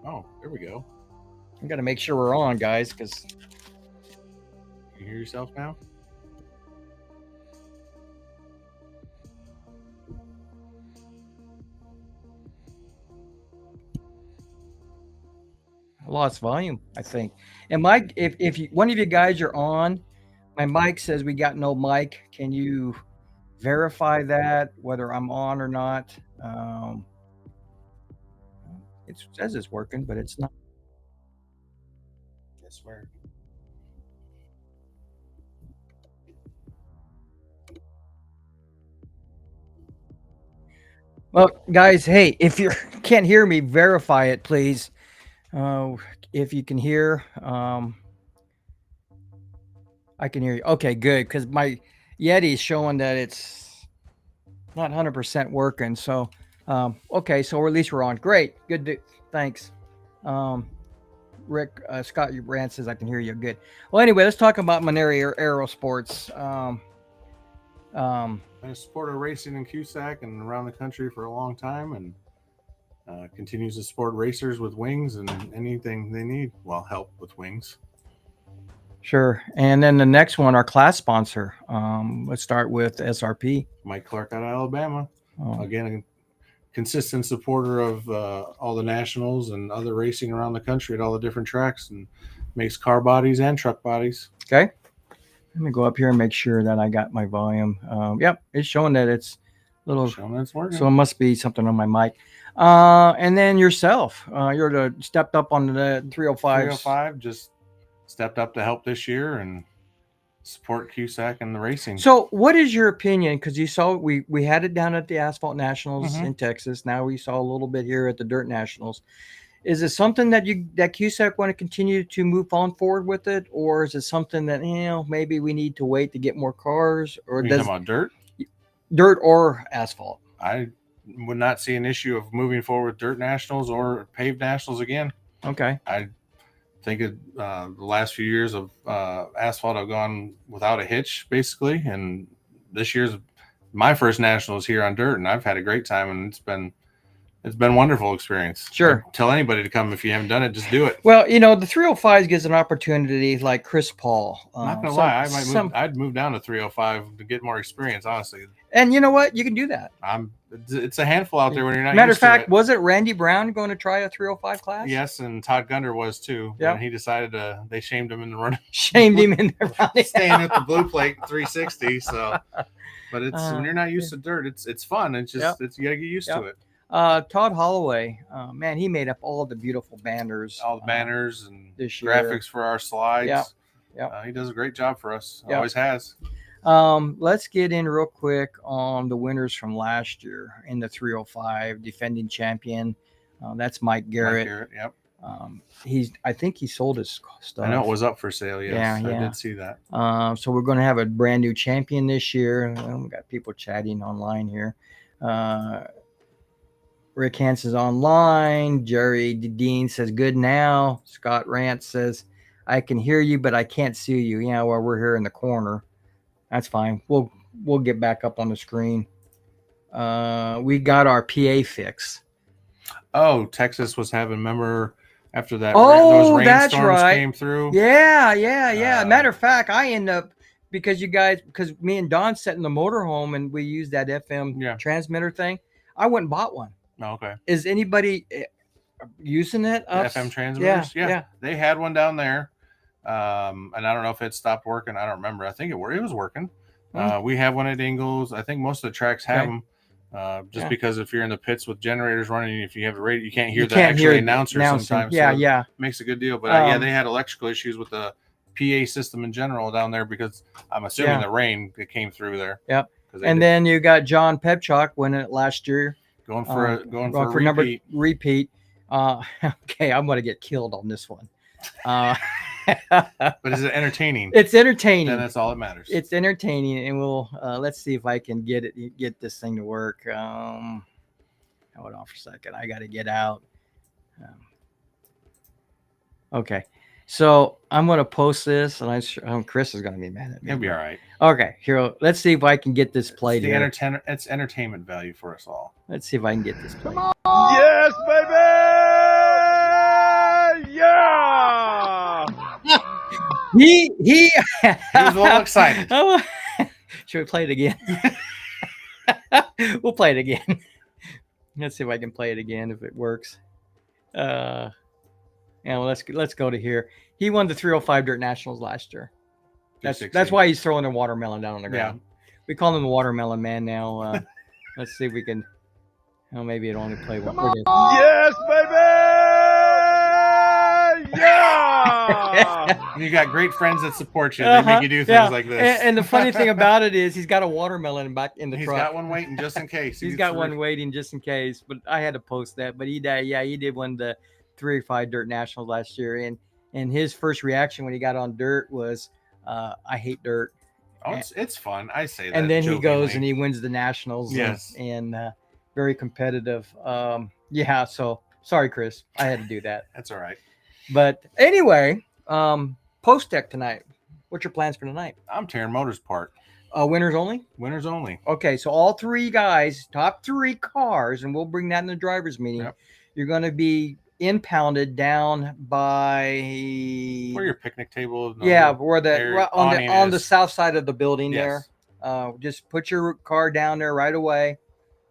Oh, there we go. I got to make sure we're on, guys, because you hear yourself now? I lost volume, I think. And Mike, if you, one of you guys are on, my mic says we got no mic. Can you verify that, whether I'm on or not? It says it's working, but it's not. I swear. Well, guys, hey, if you can't hear me, verify it, please. If you can hear, I can hear you. Okay, good, because my Yeti is showing that it's not 100% working. So, okay, so at least we're on. Great, good. Thanks. Rick, Scott Rand says I can hear you. Good. Well, anyway, let's talk about Mennare Aerosports. I support racing in QSAC and around the country for a long time, and continues to support racers with wings and anything they need. Well, help with wings. Sure. And then the next one, our class sponsor. Let's start with SRP. Mike Clark out of Alabama. Again, a consistent supporter of all the nationals and other racing around the country at all the different tracks, and makes car bodies and truck bodies. Okay. Let me go up here and make sure that I got my volume. Yep, it's showing that it's little. Showing it's working. So it must be something on my mic. And then yourself, you're stepped up on the 305. 305 just stepped up to help this year and support QSAC and the racing. So what is your opinion? Because you saw we had it down at the Asphalt Nationals in Texas. Now we saw a little bit here at the Dirt Nationals. Is it something that QSAC want to continue to move on forward with it, or is it something that maybe we need to wait to get more cars? Or does about dirt or asphalt? I would not see an issue of moving forward with Dirt Nationals or paved nationals again. Okay. I think the last few years of asphalt have gone without a hitch, basically, and this year's my first nationals here on dirt, and I've had a great time, and it's been a wonderful experience. Sure. I'd tell anybody to come. If you haven't done it, just do it. Well, the 305 gives an opportunity like Chris Paul. Not gonna lie, I'd move down to 305 to get more experience, honestly. And you know what? You can do that. It's a handful out there when you're not. Matter of fact, was it Randy Brown going to try a 305 class? Yes, and Todd Gunder was too. Yeah. And he decided they shamed him in the run. Shamed him in the run. Staying at the blue plate 360. So, but it's when you're not used to dirt, it's fun. It's just you gotta get used to it. Todd Holloway, man, he made up all the beautiful banners. All the banners and this year. Graphics for our slides. Yeah. He does a great job for us. Always has. Let's get in real quick on the winners from last year in the 305, defending champion. That's Mike Garrett. Yep. I think he sold his stuff. I know it was up for sale. Yes, I did see that. So we're going to have a brand new champion this year. We got people chatting online here. Rick Hanson's online. Jerry Dean says, good now. Scott Rant says, I can hear you, but I can't see you. Yeah, well, we're here in the corner. That's fine. We'll get back up on the screen. We got our PA fix. Oh, Texas was having, remember, after that, those rainstorms came through? Yeah. Matter of fact, I end up, because me and Don sat in the motorhome and we used that FM transmitter thing, I went and bought one. Oh, okay. Is anybody using it? FM transmitters? Yeah. They had one down there. And I don't know if it stopped working. I don't remember. I think it was working. We have one at Ingles. I think most of the tracks have them. Because if you're in the pits with generators running, if you have a radio, you can't hear the announcer sometimes. Yeah. Makes a good deal. But they had electrical issues with the PA system in general down there, because I'm assuming the rain that came through there. Yep. And then you got John Pepchok winning it last year. Going for a repeat. Okay, I'm going to get killed on this one. But is it entertaining? It's entertaining. And that's all that matters. It's entertaining, and we'll let's see if I can get this thing to work. Hold on for a second. I got to get out. Okay, so I'm going to post this, and Chris is going to be mad at me. He'll be all right. Okay, here. Let's see if I can get this played. It's entertainment value for us all. Let's see if I can get this played. Yes, baby! He He was a little excited. Oh, should we play it again? We'll play it again. Let's see if I can play it again if it works. Yeah, well, let's go to here. He won the 305 Dirt Nationals last year. That's why he's throwing a watermelon down on the ground. We call him the Watermelon Man now. Let's see if we can. Oh, maybe it'll only play one. Yes, baby! Yeah! You got great friends that support you. They make you do things like this. And the funny thing about it is he's got a watermelon back in the truck. He's got one waiting just in case. He's got one waiting just in case. But I had to post that. But he did win the 305 Dirt Nationals last year. And his first reaction when he got on dirt was, I hate dirt. Oh, it's fun. I say that. And then jokingly. he goes and he wins the Nationals. Yes. And very competitive. Yeah. So sorry, Chris. I had to do that. That's all right. But anyway, post deck tonight. What's your plans for tonight? I'm tearing motors apart. Winners only? Winners only. Okay, so all three guys, top three cars, and we'll bring that in the driver's meeting. Yep. You're going to be impounded down by where your picnic table is. Where on the south side of the building. Yes. There. Just put your car down there right away.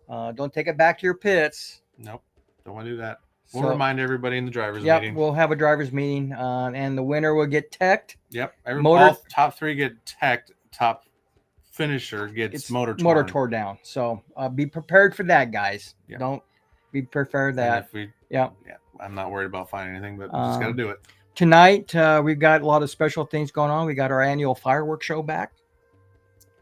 Don't take it back to your pits. Nope, don't want to do that. We'll remind everybody in the driver's meeting. meeting. We'll have a driver's meeting, and the winner will get teched. Yep, all top three get teched. Top finisher gets motor tore down. So be prepared for that, guys. Yep. Don't be prepared for that. I'm not worried about finding anything, but we just got to do it. Tonight, we've got a lot of special things going on. We got our annual fireworks show back.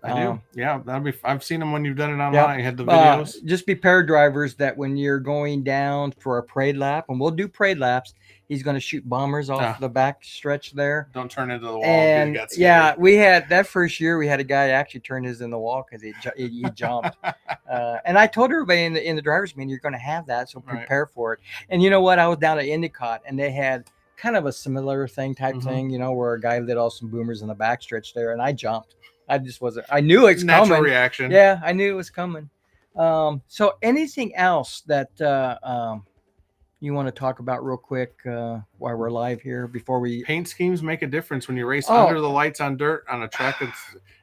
I do. Yeah, I've seen them when you've done it online. You had the videos. Just be prepared, drivers, that when you're going down for a parade lap, and we'll do parade laps, he's going to shoot bombers off the back stretch there. Don't turn into the wall. And we had that first year. We had a guy actually turn his in the wall because he jumped. And I told everybody in the driver's meeting, you're going to have that, so prepare for it. And you know what? I was down at Endicott, and they had kind of a similar thing, where a guy lit off some boomers in the back stretch there, and I jumped. I just wasn't. I knew it's natural coming. Reaction. Yeah, I knew it was coming. So anything else that you want to talk about real quick while we're live here before we? Paint schemes make a difference when you race under the lights on dirt on a track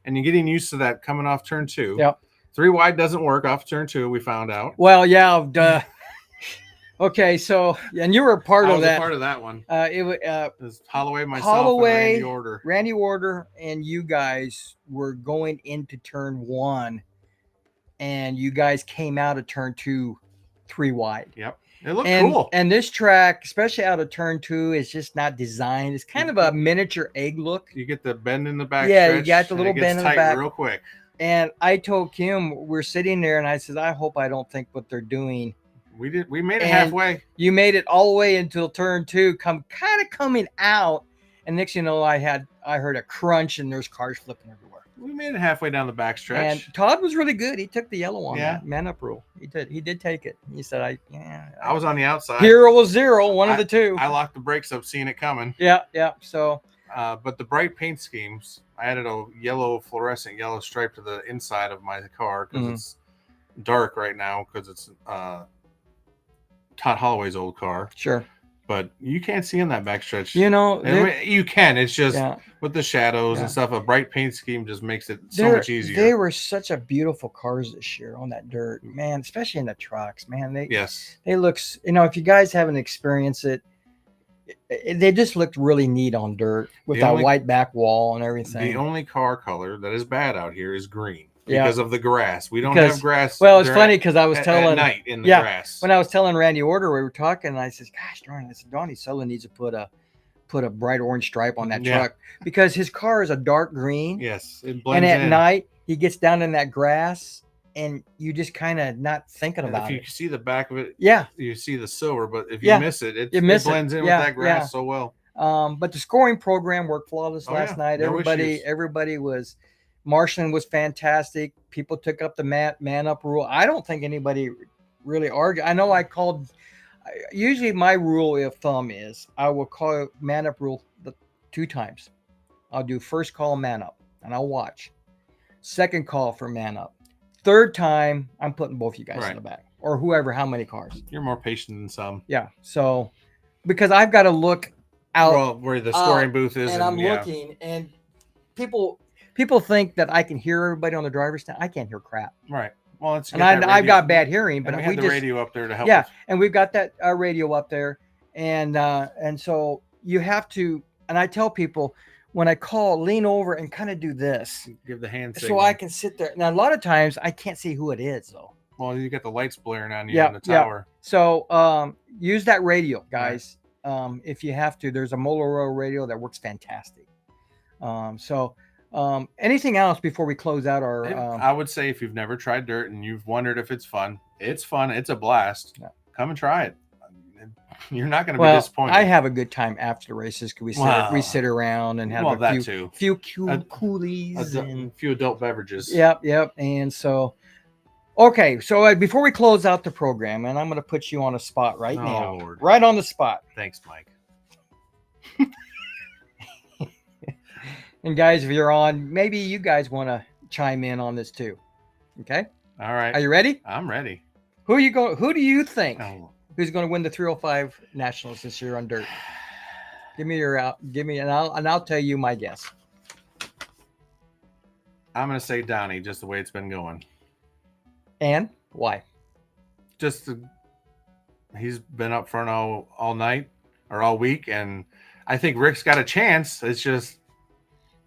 and you're getting used to that coming off turn 2. Yep. 3 wide doesn't work off turn 2. We found out. Well, yeah. Okay, so and you were part of that. Part of that one. It was Holloway, myself, and Randy Order. Randy Order, and you guys were going into turn 1, and you guys came out of turn 2, 3 wide. Yep, it looked cool. And this track, especially out of turn 2, is just not designed. It's kind of a miniature egg look. You get the bend in the back. Yeah, you got the little bend in the back real quick. And I told Kim, we're sitting there, and I said, I hope I don't think what they're doing. We made it halfway. You made it all the way until turn 2, kind of coming out, and next you know, I heard a crunch and there's cars flipping everywhere. We made it halfway down the backstretch. And Todd was really good. He took the yellow on that man up rule. He did take it. He said, I was on the outside. Hero was 0, one of the two. I locked the brakes up, seeing it coming. Yeah. So, but the bright paint schemes, I added a fluorescent yellow stripe to the inside of my car because it's dark right now because it's Todd Holloway's old car. Sure. But you can't see in that backstretch. You know, you can. It's just with the shadows and stuff. A bright paint scheme just makes it so much easier. They were such a beautiful cars this year on that dirt, man. Especially in the trucks, man. They look. If you guys haven't experienced it, they just looked really neat on dirt with that white back wall and everything. The only car color that is bad out here is green. Because of the grass. We don't have grass. Well, it's funny because I was telling at night in the grass. When I was telling Randy Order, we were talking, and I said, gosh darn, I said, Donnie Sullivan needs to put a bright orange stripe on that truck because his car is a dark green. Yes. It blends in. And at night he gets down in that grass and you just kind of not thinking about it. If you see the back of it, you see the silver, but if you miss it, it blends in with that grass so well. But the scoring program worked flawless last night. Everybody was marshalling was fantastic. People took up the man up rule. I don't think anybody really argued. I know I called. Usually, my rule of thumb is I will call man up rule 2 times. I'll do first call man up, and I'll watch. Second call for man up. Third time, I'm putting both you guys in the back or whoever. How many cars? You're more patient than some. Yeah. So, because I've got to look out. Well, where the scoring booth is, and I'm looking, and people think that I can hear everybody on the driver's stand. I can't hear crap. Right. Well, it's And I've got bad hearing, but we had the just radio up there to help. yeah, us. and we've got that radio up there, and so you have to. And I tell people when I call, lean over and kind of do this, give the hand so signal. I can sit there. Now a lot of times I can't see who it is though. Well, you got the lights blaring on you in the tower. Yeah. So use that radio, guys. Right. If you have to, there's a Motorola radio that works fantastic. Anything else before we close out our? I would say if you've never tried dirt and you've wondered if it's fun, it's fun. It's a blast. Yeah. Come and try it. You're not going to be disappointed. I have a good time after the races because we sit around and have few coolies and a few adult beverages. Yep. And so, okay. So before we close out the program, and I'm going to put you on a spot right now, Lord. Right on the spot. Thanks, Mike. And guys, if you're on, maybe you guys want to chime in on this too. Okay. All right. Are you ready? I'm ready. Who do you think? Who's going to win the 305 Nationals this year on dirt? And I'll tell you my guess. I'm going to say Donnie, just the way it's been going. And why? He's been up front all night or all week, and I think Rick's got a chance. It's just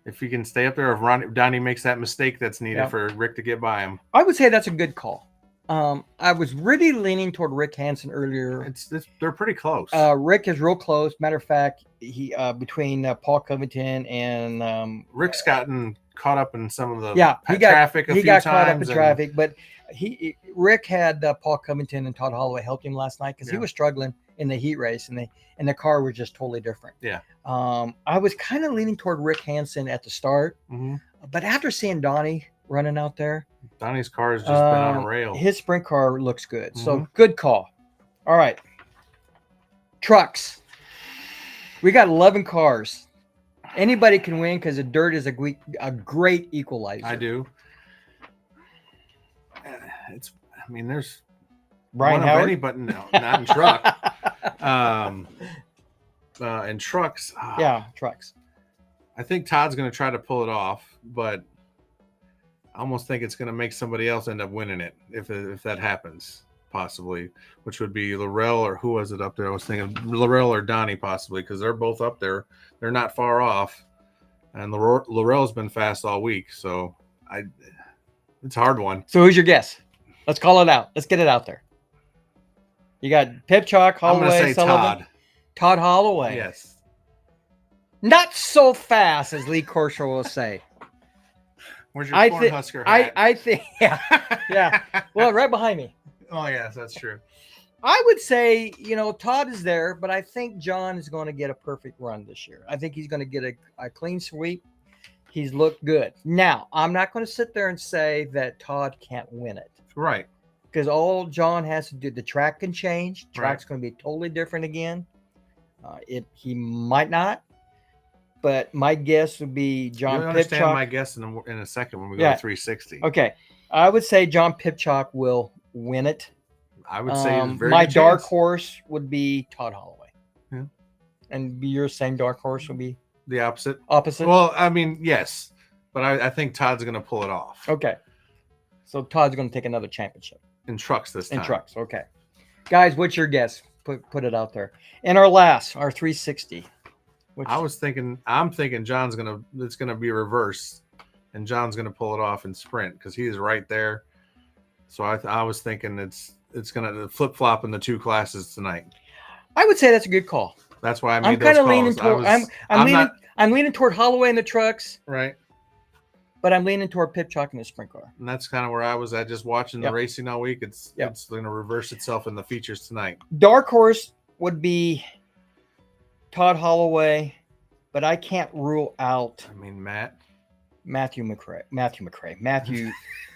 if he can stay up there, if Donnie makes that mistake that's needed for Rick to get by him. I would say that's a good call. I was really leaning toward Rick Hansen earlier. They're pretty close. Rick is real close. Matter of fact, he between Paul Covington and Rick's gotten caught up in some of the traffic. He got caught up in traffic, but Rick had Paul Covington and Todd Holloway helped him last night because he was struggling in the heat race, and the car was just totally different. Yeah. I was kind of leaning toward Rick Hansen at the start, but after seeing Donnie running out there. Donnie's car has just been on a rail. His sprint car looks good. So good call. All right. Trucks. We got 11 cars. Anybody can win because the dirt is a great equalizer. I do. There's Brian Howard. But no, not in truck. In trucks. Trucks. I think Todd's going to try to pull it off, but I almost think it's going to make somebody else end up winning it if that happens, possibly, which would be Laurel or who was it up there? I was thinking Laurel or Donnie possibly because they're both up there. They're not far off, and Laurel's been fast all week, so it's a hard one. So who's your guess? Let's call it out. Let's get it out there. You got Pipchak, Holloway, I'm going to say Sullivan. Todd Holloway. Yes. Not so fast, as Lee Korshaw will say. Where's your Cornhusker hat? I think, yeah. Well, right behind me. Oh, yes, that's true. I would say, Todd is there, but I think John is going to get a perfect run this year. I think he's going to get a clean sweep. He's looked good. Now, I'm not going to sit there and say that Todd can't win it. Right. Because all John has to do, the track can change. Track's going to be totally different again. He might not. But my guess would be John Pipchak. You'll understand my guess in a second when we go to 360. Okay. I would say John Pipchak will win it. I would say my dark horse would be Todd Holloway. Yeah. And your same dark horse would be? The opposite. Opposite? Well, yes. But I think Todd's going to pull it off. Okay. So Todd's going to take another championship. In trucks this time. In trucks, okay. Guys, what's your guess? Put it out there. And our 360. I'm thinking it's gonna be reverse, and John's gonna pull it off in sprint because he's right there. So I was thinking it's gonna flip flop in the two classes tonight. I would say that's a good call. That's why I made those calls. Leaning toward. I'm leaning toward Holloway in the trucks. Right. But I'm leaning toward Pipchak in the sprint car. And that's kind of where I was at, just watching the racing all week. It's gonna reverse itself in the features tonight. Dark horse would be Todd Holloway, but I can't rule out. Matthew McRae.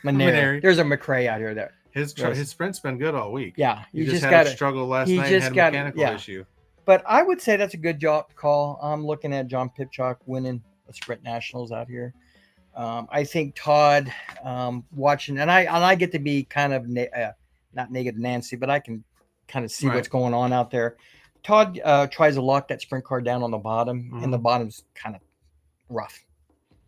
Mennare. There's a McRae out here there. His sprint's been good all week. Yeah, he just had a struggle last night. And had a mechanical issue. But I would say that's a good job call. I'm looking at John Pipchak winning the sprint nationals out here. I think Todd watching, and I get to be kind of not negative Nancy, but I can kind of see what's going on out there. Todd tries to lock that sprint car down on the bottom, and the bottom's kind of rough.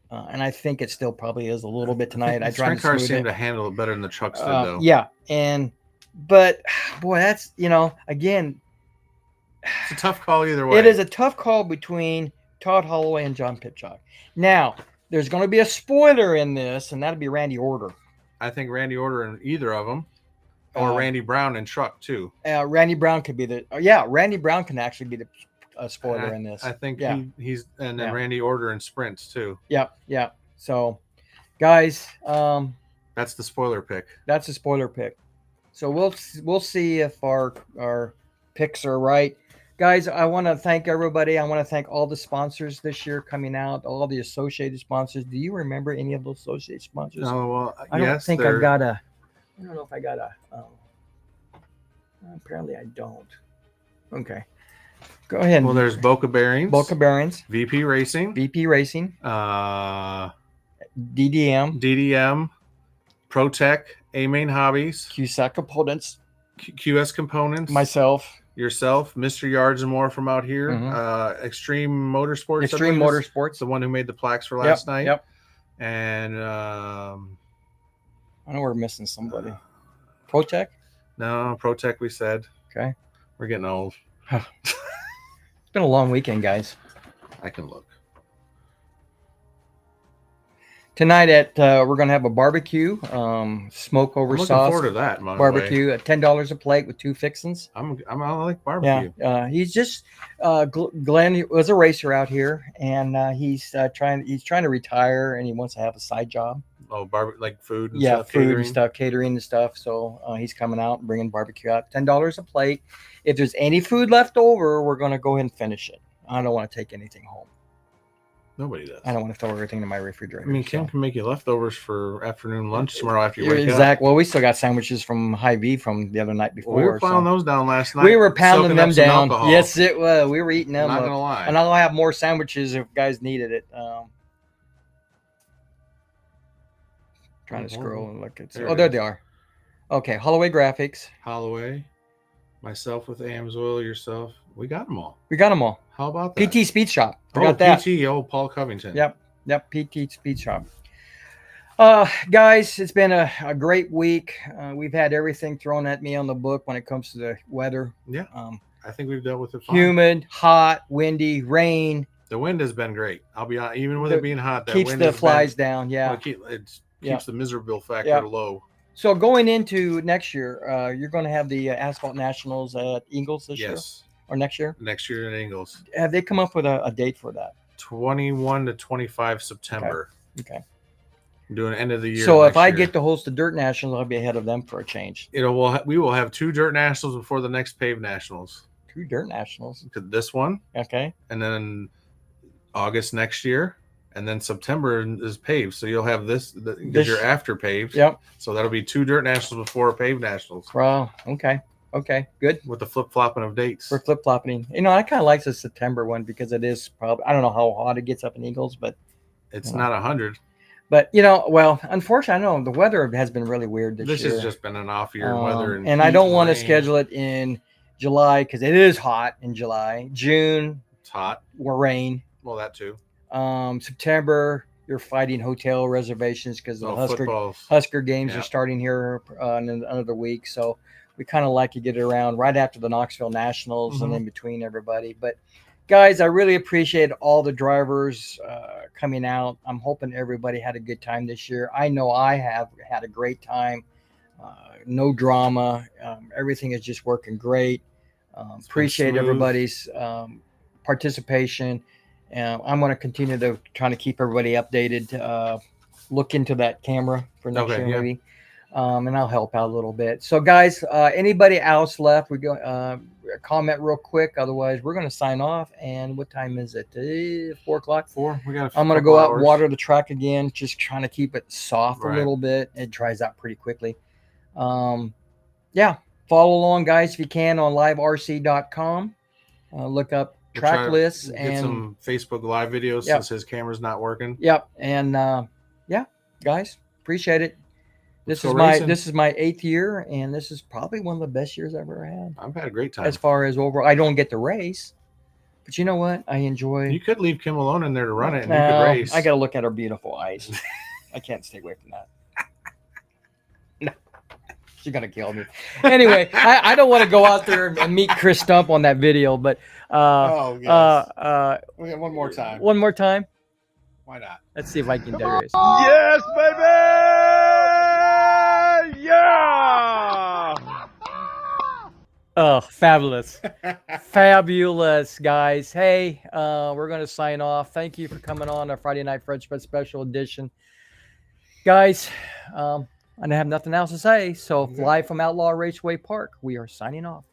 And I think it still probably is a little bit tonight. I tried sprint to cars smooth seem it. to handle it better than the trucks did, though. Yeah, but boy, that's again, it's a tough call either way. It is a tough call between Todd Holloway and John Pipchog. Now, there's going to be a spoiler in this, and that'll be Randy Order. I think Randy Order in either of them, or Randy Brown in truck too. Randy Brown could be Randy Brown can actually be the spoiler in this. I think he's and then Yeah. Randy Order in sprints too. Yeah. So, guys, that's the spoiler pick. That's a spoiler pick. So we'll see if our picks are right. Guys, I want to thank everybody. I want to thank all the sponsors this year coming out, all the associated sponsors. Do you remember any of those associated sponsors? Oh, well, I don't think I've got a. I don't know if I got a. Apparently, I don't. Okay. Go ahead. Well, there's Boca Bearings. Boca Bearings. VP Racing. DDM. ProTech. A-Main Hobbies. QSAC Components. QS Components. Myself. Yourself, Mr. Yards and More from out here. Extreme Motorsports. Extreme Motorsports. The one who made the plaques for last night. Yep. And I know we're missing somebody. ProTech? No, ProTech we said. Okay. We're getting old. It's been a long weekend, guys. I can look. Tonight we're gonna have a barbecue, smoke over I'm sauce. looking forward to that. Barbecue at $10 a plate with 2 fixins. I like barbecue. Yeah, he's just Glenn was a racer out here, and he's trying to retire, and he wants to have a side job. Oh, like food and stuff, catering. And stuff, catering and stuff. So he's coming out and bringing barbecue out, $10 a plate. If there's any food left over, we're gonna go ahead and finish it. I don't want to take anything home. Nobody does. I don't want to throw everything in my refrigerator. I mean, Kim can make you leftovers for afternoon lunch tomorrow after you wake up. Exactly. Well, we still got sandwiches from Hy-Vee from the other night before. Well, we were pounding those down last night. We were pounding them down. Alcohol. Yes, it was. We were eating them. I'm not going to lie. And I'll have more sandwiches if guys needed it. Trying to scroll and look at. There they are. Okay, Holloway Graphics. Holloway. Myself with Amsoil, yourself. We got them all. We got them all. How about that? PT Speed Shop. Forgot that. PT, Paul Covington. Yep, PT Speed Shop. Guys, it's been a great week. We've had everything thrown at me on the book when it comes to the weather. Yeah, I think we've dealt with it fine. Humid, hot, windy, rain. The wind has been great. I'll be honest, even with it being hot, that keeps wind the flies down. Yeah, well, it keeps the miserable factor low. So going into next year, you're going to have the Asphalt Nationals at Ingles this year? Or next year? Next year at Ingles. Have they come up with a date for that? 21 to 25 September. Okay. I'm doing end of the year. So if I get to host the Dirt Nationals, I'll be ahead of them for a change. We will have 2 Dirt Nationals before the next Paved Nationals. 2 Dirt Nationals. This one. Okay. And then August next year. And then September is paved. So you'll have this because you're after paved. Yep. So that'll be 2 Dirt Nationals before Paved Nationals. Wow. Okay. Good. With the flip-flopping of dates. For flip-flopping. I kind of like the September one because it is probably, I don't know how hot it gets up in Eagles, but. It's not 100. But, well, unfortunately, I know the weather has been really weird this year. This has just been an off year in weather. And I don't want to schedule it in July because it is hot in July. June. It's hot. Or rain. Well, that too. September, you're fighting hotel reservations because the Husker games are starting here in another week. So we kind of like to get it around right after the Knoxville Nationals and in between everybody. But guys, I really appreciate all the drivers coming out. I'm hoping everybody had a good time this year. I know I have had a great time. No drama. Everything is just working great. Appreciate everybody's participation. I'm going to continue to try to keep everybody updated. Look into that camera for next year, maybe. And I'll help out a little bit. So, guys, anybody else left? We go comment real quick. Otherwise, we're going to sign off. And what time is it? 4 o'clock. 4. We got. I'm going to go out and water the track again. Just trying to keep it soft a little bit. It dries out pretty quickly. Yeah. Follow along, guys, if you can on liverc.com. Look up track lists and some Facebook Live videos since his camera's not working. Yep. And guys, appreciate it. This go is my racing. this is my 8th year, and this is probably one of the best years I've ever had. I've had a great time. As far as overall, I don't get to race, but you know what? I enjoy. You could leave Kim alone in there to run it, and you No, could race. I got to look at her beautiful eyes. I can't stay away from that. No, she's gonna kill me. Anyway, I don't want to go out there and meet Chris Stump on that video, but Oh, yes. We got one more time. One more time. Why not? Let's see if I can do this. Yes, baby! Yeah! Oh, fabulous. Fabulous, guys. Hey, we're going to sign off. Thank you for coming on our Friday Night French Press Special Edition. Guys, I have nothing else to say. So, live from Outlaw Raceway Park, we are signing off.